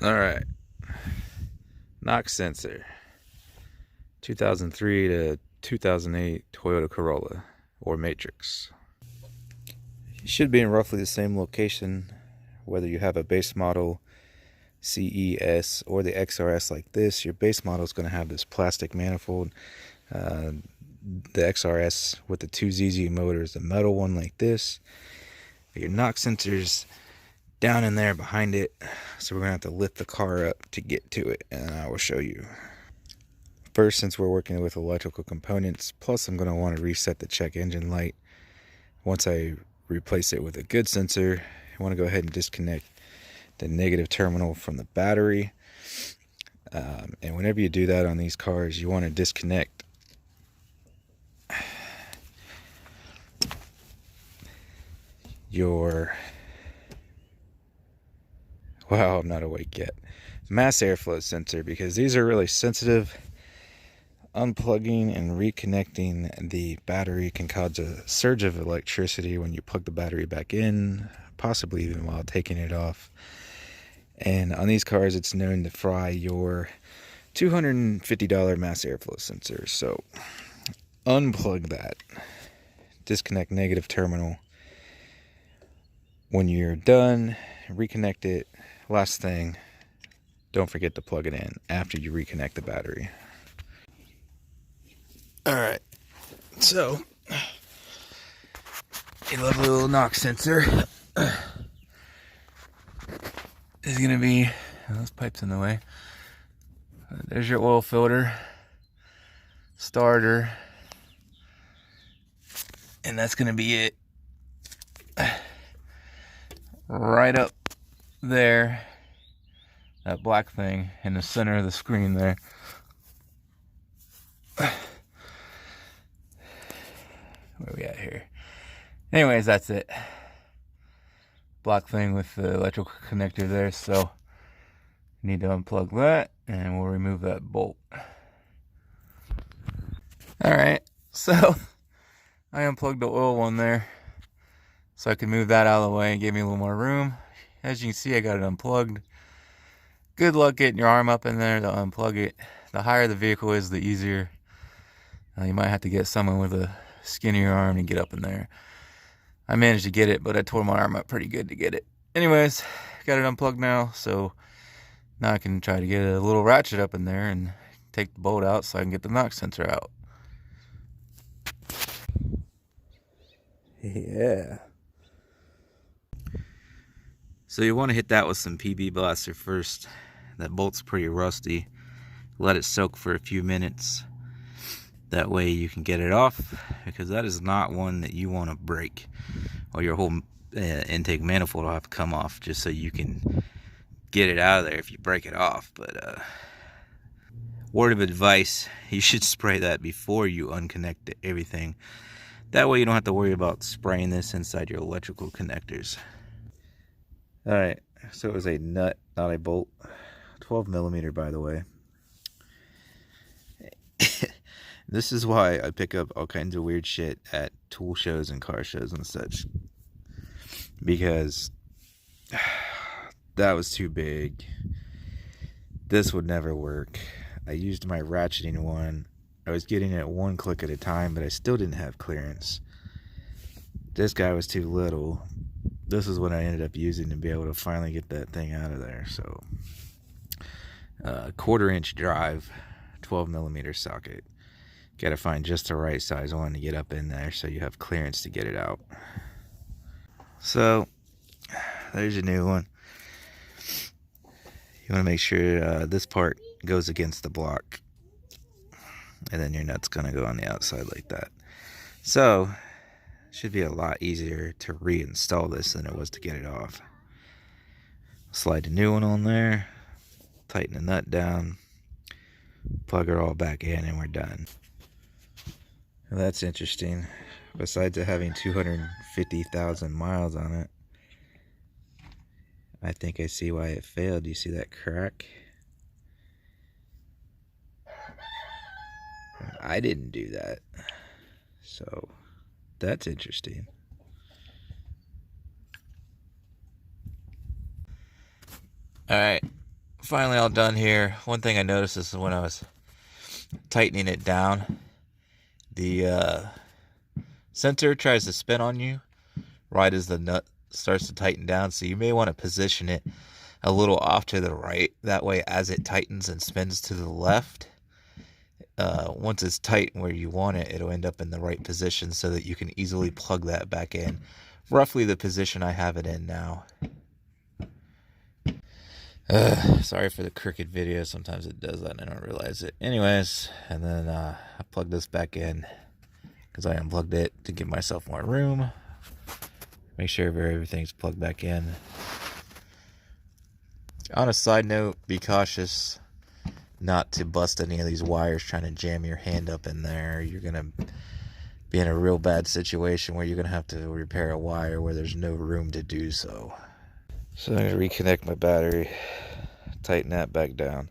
All right, knock sensor, 2003 to 2008 Toyota Corolla or Matrix. You should be in roughly the same location, whether you have a base model CES or the XRS like this. Your base model is going to have this plastic manifold. The XRS with the 2ZZ motors, the metal one like this. But your knock sensor's down in there behind it, so we're gonna have to lift the car up to get to it, and I will show you. First, since we're working with electrical components, plus I'm gonna want to reset the check engine light. Once I replace it with a good sensor, I want to go ahead and disconnect the negative terminal from the battery. And whenever you do that on these cars, you want to disconnect your, wow, I'm not awake yet, mass airflow sensor, because these are really sensitive. Unplugging and reconnecting the battery can cause a surge of electricity when you plug the battery back in, possibly even while taking it off. And on these cars, it's known to fry your $250 mass airflow sensor. So unplug that, disconnect negative terminal. When you're done, reconnect it. Last thing, don't forget to plug it in after you reconnect the battery. Alright, so a lovely little knock sensor is going to be, oh, those pipes in the way. There's your oil filter, starter, and that's going to be it. Right up there, that black thing in the center of the screen there. Where we at here? Anyways, that's it. Black thing with the electrical connector there, so need to unplug that and we'll remove that bolt. Alright, so I unplugged the oil one there so I could move that out of the way and give me a little more room. As you can see, I got it unplugged. Good luck getting your arm up in there to unplug it. The higher the vehicle is, the easier. You might have to get someone with a skinnier arm to get up in there. I managed to get it, but I tore my arm up pretty good to get it. Anyways, got it unplugged now, so now I can try to get a little ratchet up in there and take the bolt out so I can get the knock sensor out. Yeah. So you want to hit that with some PB Blaster first. That bolt's pretty rusty. Let it soak for a few minutes. That way you can get it off, because that is not one that you want to break, or your whole intake manifold will have to come off just so you can get it out of there if you break it off. But word of advice, you should spray that before you unconnect everything. That way you don't have to worry about spraying this inside your electrical connectors. Alright, so it was a nut, not a bolt. 12mm, by the way. This is why I pick up all kinds of weird shit at tool shows and car shows and such. Because that was too big. This would never work. I used my ratcheting one. I was getting it one click at a time, but I still didn't have clearance. This guy was too little. This is what I ended up using to be able to finally get that thing out of there. So, 1/4-inch drive, 12mm socket. Gotta find just the right size one to get up in there so you have clearance to get it out. So, there's your new one. You want to make sure this part goes against the block. And then your nut's gonna go on the outside like that. So, it should be a lot easier to reinstall this than it was to get it off. Slide the new one on there. Tighten the nut down. Plug her all back in and we're done. Well, that's interesting. Besides it having 250,000 miles on it, I think I see why it failed. You see that crack? I didn't do that. So, that's interesting. Alright, finally all done here. One thing I noticed is when I was tightening it down, the sensor tries to spin on you right as the nut starts to tighten down, so you may want to position it a little off to the right. That way, as it tightens and spins to the left, once it's tight where you want it, it'll end up in the right position so that you can easily plug that back in. Roughly the position I have it in now. Sorry for the crooked video. Sometimes it does that and I don't realize it. Anyways, and then I plug this back in because I unplugged it to give myself more room. Make sure everything's plugged back in. On a side note, be cautious not to bust any of these wires trying to jam your hand up in there. You're going to be in a real bad situation where you're going to have to repair a wire where there's no room to do so. So I'm going to reconnect my battery, tighten that back down,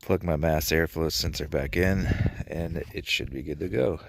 plug my mass airflow sensor back in, and it should be good to go.